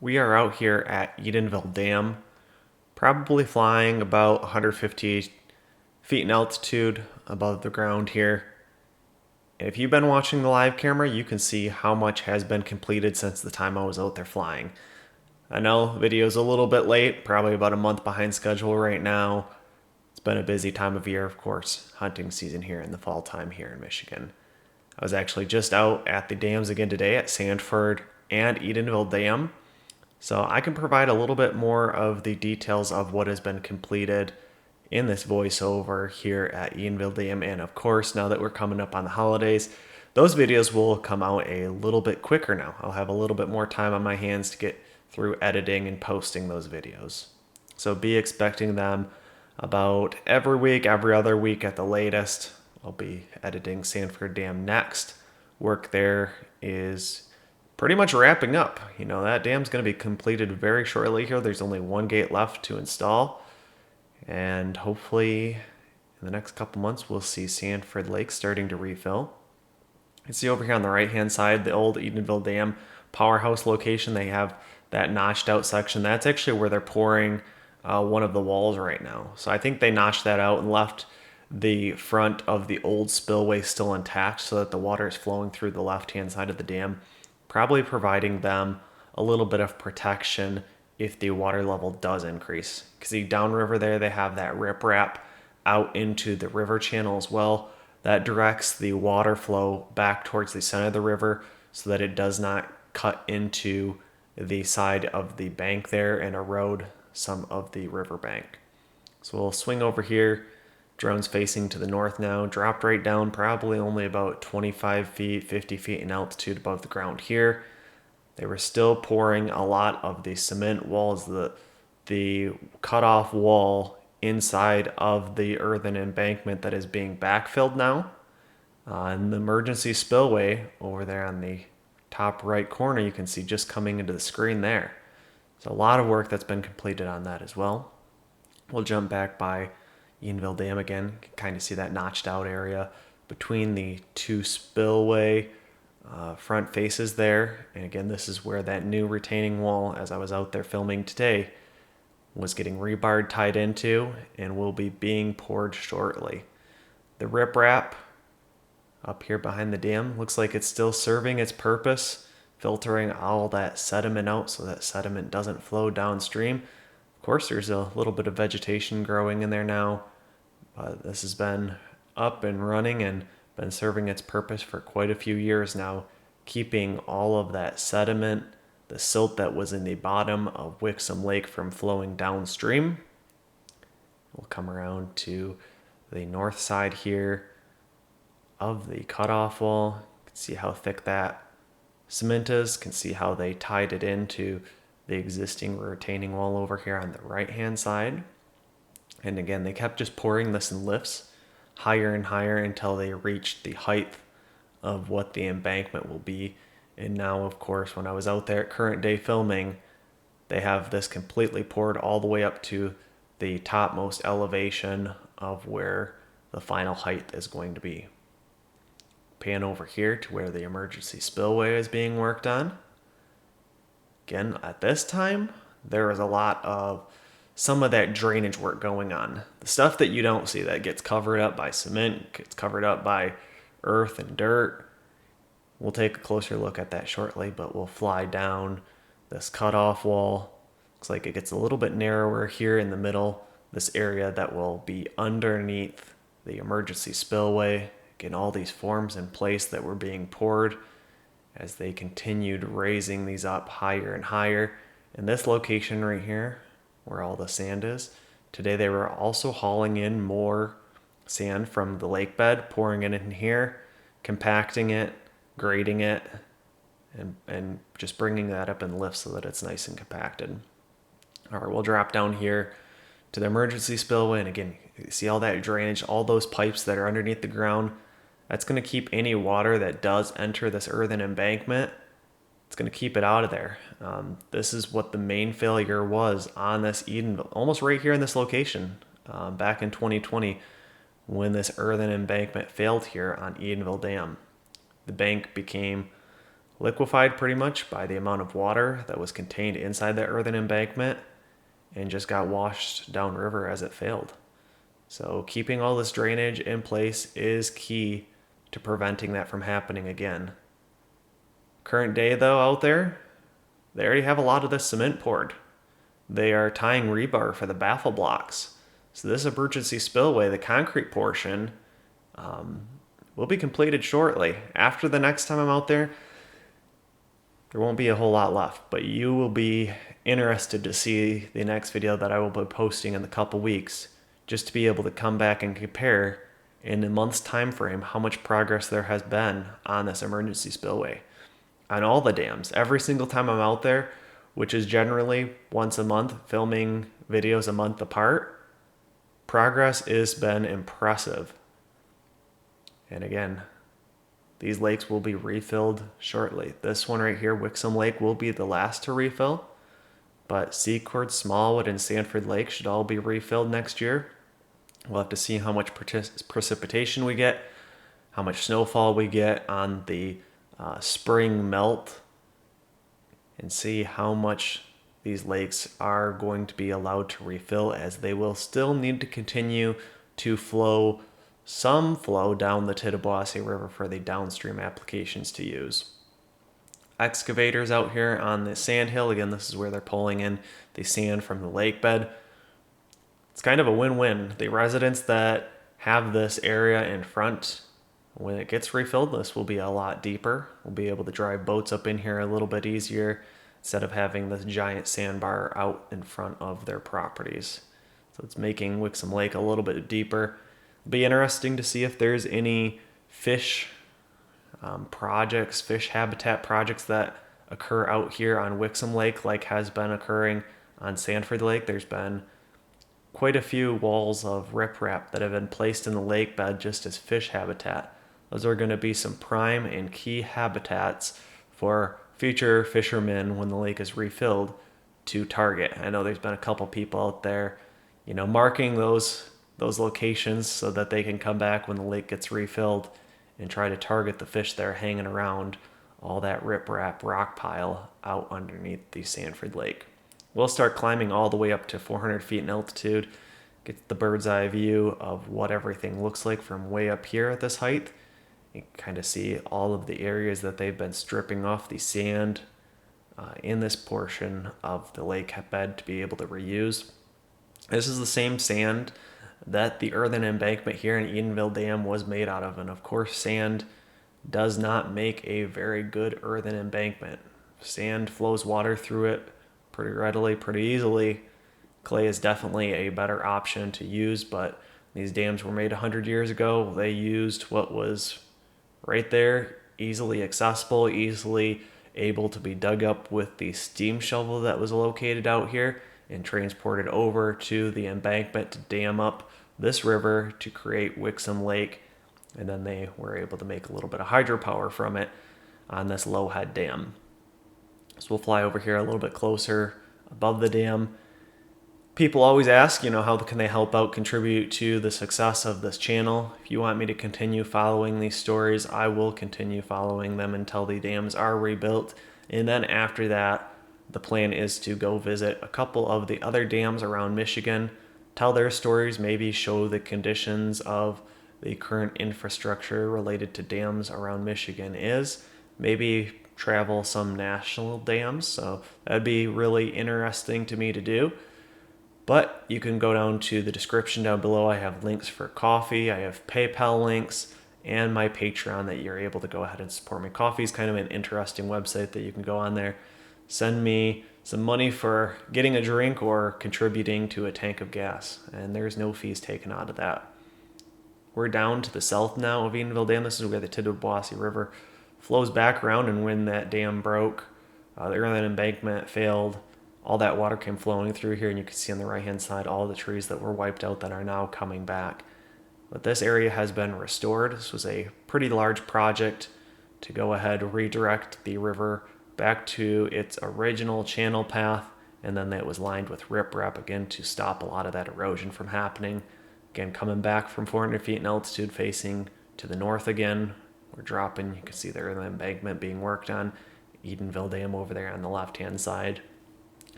We are out here at Edenville Dam, probably flying about 150 feet in altitude above the ground here. If you've been watching the live camera, you can see how much has been completed since the time I was out there flying. I know the video's a little bit late, probably about a month behind schedule right now. It's been a busy time of year, of course, hunting season here in the fall time here in Michigan. I was actually just out at the dams again today at Sanford and Edenville Dam. So I can provide a little bit more of the details of what has been completed in this voiceover here at Edenville Dam. And of course, now that we're coming up on the holidays, those videos will come out a little bit quicker now. I'll have a little bit more time on my hands to get through editing and posting those videos. So be expecting them about every week, every other week at the latest. I'll be editing Sanford Dam next. Work there is pretty much wrapping up. That dam's going to be completed very shortly here. There's only one gate left to install. And hopefully in the next couple months, we'll see Sanford Lake starting to refill. You see over here on the right-hand side, the old Edenville Dam powerhouse location. They have that notched out section. That's actually where they're pouring one of the walls right now. So I think they notched that out and left the front of the old spillway still intact so that the water is flowing through the left-hand side of the dam, probably providing them a little bit of protection if the water level does increase. Because the downriver there, they have that riprap out into the river channel as well. That directs the water flow back towards the center of the river so that it does not cut into the side of the bank there and erode some of the river bank. So we'll swing over here. Drone's facing to the north now, dropped right down, probably only about 25 feet, 50 feet in altitude above the ground here. They were still pouring a lot of the cement walls, the cut-off wall inside of the earthen embankment that is being backfilled now. And the emergency spillway over there on the top right corner, you can see just coming into the screen there. So a lot of work that's been completed on that as well. We'll jump back by Edenville Dam again. You can kind of see that notched out area between the two spillway front faces there. And again, this is where that new retaining wall, as I was out there filming today, was getting rebarred tied into and will be being poured shortly. The riprap up here behind the dam looks like it's still serving its purpose, filtering all that sediment out so that sediment doesn't flow downstream. Of course, there's a little bit of vegetation growing in there now, but this has been up and running and been serving its purpose for quite a few years now, keeping all of that sediment, the silt that was in the bottom of Wixom Lake from flowing downstream. We'll come around to the north side here of the cutoff wall. You can see how thick that cement is. You can see how they tied it into the existing retaining wall over here on the right-hand side. And again, they kept just pouring this in lifts higher and higher until they reached the height of what the embankment will be. And now, of course, when I was out there at current day filming, they have this completely poured all the way up to the topmost elevation of where the final height is going to be. Pan over here to where the emergency spillway is being worked on. Again, at this time, there is a lot of some of that drainage work going on. The stuff that you don't see that gets covered up by cement, gets covered up by earth and dirt. We'll take a closer look at that shortly, but we'll fly down this cutoff wall. Looks like it gets a little bit narrower here in the middle, this area that will be underneath the emergency spillway. Again, all these forms in place that were being poured as they continued raising these up higher and higher. In this location right here, where all the sand is, today they were also hauling in more sand from the lakebed, pouring it in here, compacting it, grading it, and just bringing that up in lifts so that it's nice and compacted. All right, we'll drop down here to the emergency spillway, and again, you see all that drainage, all those pipes that are underneath the ground. That's going to keep any water that does enter this earthen embankment, it's going to keep it out of there. This is what the main failure was on this Edenville, almost right here in this location, back in 2020, when this earthen embankment failed here on Edenville Dam. The bank became liquefied pretty much by the amount of water that was contained inside that earthen embankment and just got washed downriver as it failed. So keeping all this drainage in place is key to preventing that from happening again. Current day though out there, they already have a lot of this cement poured. They are tying rebar for the baffle blocks. So this emergency spillway, the concrete portion, will be completed shortly. After the next time I'm out there, there won't be a whole lot left, but you will be interested to see the next video that I will be posting in a couple weeks, just to be able to come back and compare in a month's time frame how much progress there has been on this emergency spillway. On all the dams, every single time I'm out there, which is generally once a month, filming videos a month apart, progress has been impressive. And again, these lakes will be refilled shortly. This one right here, Wixom Lake, will be the last to refill, but Secord, Smallwood, and Sanford Lake should all be refilled next year. We'll have to see how much precipitation we get, how much snowfall we get on the spring melt, and see how much these lakes are going to be allowed to refill, as they will still need to continue to flow some flow down the Tittabawassee River for the downstream applications to use. Excavators out here on the sand hill, again, this is where they're pulling in the sand from the lake bed. It's kind of a win-win. The residents that have this area in front, when it gets refilled, this will be a lot deeper. We'll be able to drive boats up in here a little bit easier instead of having this giant sandbar out in front of their properties. So it's making Wixom Lake a little bit deeper. It'll be interesting to see if there's any fish projects, fish habitat projects that occur out here on Wixom Lake, like has been occurring on Sanford Lake. There's been quite a few walls of riprap that have been placed in the lake bed just as fish habitat. Those are going to be some prime and key habitats for future fishermen when the lake is refilled to target. I know there's been a couple people out there, marking those locations so that they can come back when the lake gets refilled and try to target the fish that are hanging around all that riprap rock pile out underneath the Sanford Lake. We'll start climbing all the way up to 400 feet in altitude, get the bird's eye view of what everything looks like from way up here at this height. You can kind of see all of the areas that they've been stripping off the sand in this portion of the lake bed to be able to reuse. This is the same sand that the earthen embankment here in Edenville Dam was made out of. And of course, sand does not make a very good earthen embankment. Sand flows water through it pretty readily, pretty easily. Clay is definitely a better option to use, but these dams were made 100 years ago. They used what was right there, easily accessible, easily able to be dug up with the steam shovel that was located out here and transported over to the embankment to dam up this river to create Wixom Lake. And then they were able to make a little bit of hydropower from it on this low head dam. So we'll fly over here a little bit closer above the dam. People always ask, how can they help out, contribute to the success of this channel? If you want me to continue following these stories, I will continue following them until the dams are rebuilt. And then after that, the plan is to go visit a couple of the other dams around Michigan, tell their stories, maybe show the conditions of the current infrastructure related to dams around Michigan is, maybe travel some national dams. So that'd be really interesting to me to do. But you can go down to the description down below. I have links for coffee, I have PayPal links, and my Patreon that you're able to go ahead and support me. Coffee is kind of an interesting website that you can go on there, send me some money for getting a drink or contributing to a tank of gas, and there's no fees taken out of that. We're down to the south now of Edenville Dam. This is where the Tittabawassee River flows back around, and when that dam broke, the earthen embankment failed, all that water came flowing through here, and you can see on the right hand side all the trees that were wiped out that are now coming back. But this area has been restored. This was a pretty large project to go ahead, redirect the river back to its original channel path, and then it was lined with riprap again to stop a lot of that erosion from happening. Again, coming back from 400 feet in altitude, facing to the north again, we're dropping. You can see there the embankment being worked on. Edenville Dam over there on the left-hand side.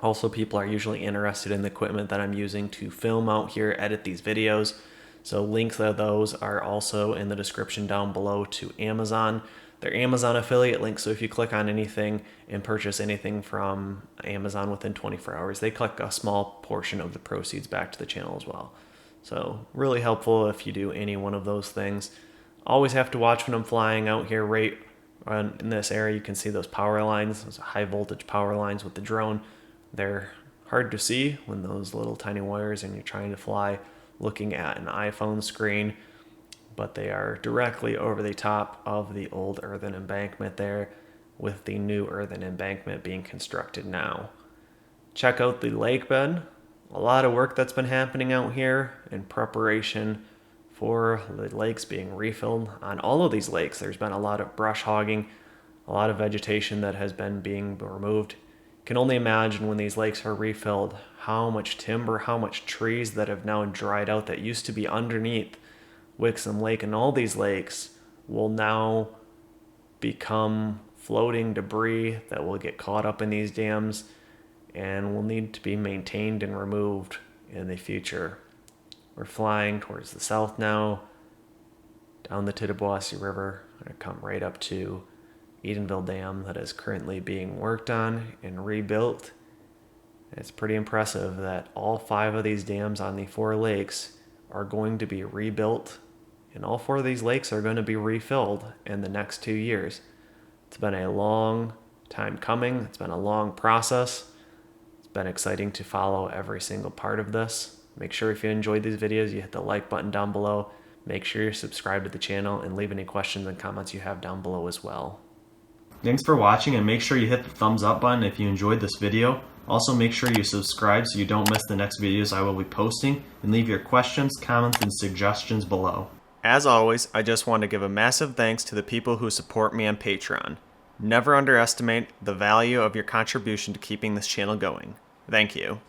Also, people are usually interested in the equipment that I'm using to film out here, edit these videos. So links of those are also in the description down below to Amazon. They're Amazon affiliate links, so if you click on anything and purchase anything from Amazon within 24 hours, they collect a small portion of the proceeds back to the channel as well. So really helpful if you do any one of those things. Always have to watch when I'm flying out here right in this area. You can see those power lines, those high voltage power lines with the drone. They're hard to see when those little tiny wires and you're trying to fly looking at an iPhone screen, but they are directly over the top of the old earthen embankment there, with the new earthen embankment being constructed now. Check out the lakebed. A lot of work that's been happening out here in preparation for the lakes being refilled. On all of these lakes, there's been a lot of brush hogging, a lot of vegetation that has been being removed. Can only imagine when these lakes are refilled how much timber, how much trees that have now dried out that used to be underneath Wixom Lake, and all these lakes will now become floating debris that will get caught up in these dams and will need to be maintained and removed in the future. We're flying towards the south now, down the Tittabawassee River, and come right up to Edenville Dam that is currently being worked on and rebuilt. It's pretty impressive that all 5 of these dams on the 4 lakes are going to be rebuilt, and all 4 of these lakes are going to be refilled in the next 2 years. It's been a long time coming. It's been a long process. It's been exciting to follow every single part of this. Make sure if you enjoyed these videos, you hit the like button down below. Make sure you're subscribed to the channel and leave any questions and comments you have down below as well. Thanks for watching, and make sure you hit the thumbs up button if you enjoyed this video. Also, make sure you subscribe so you don't miss the next videos I will be posting, and leave your questions, comments, and suggestions below. As always, I just want to give a massive thanks to the people who support me on Patreon. Never underestimate the value of your contribution to keeping this channel going. Thank you.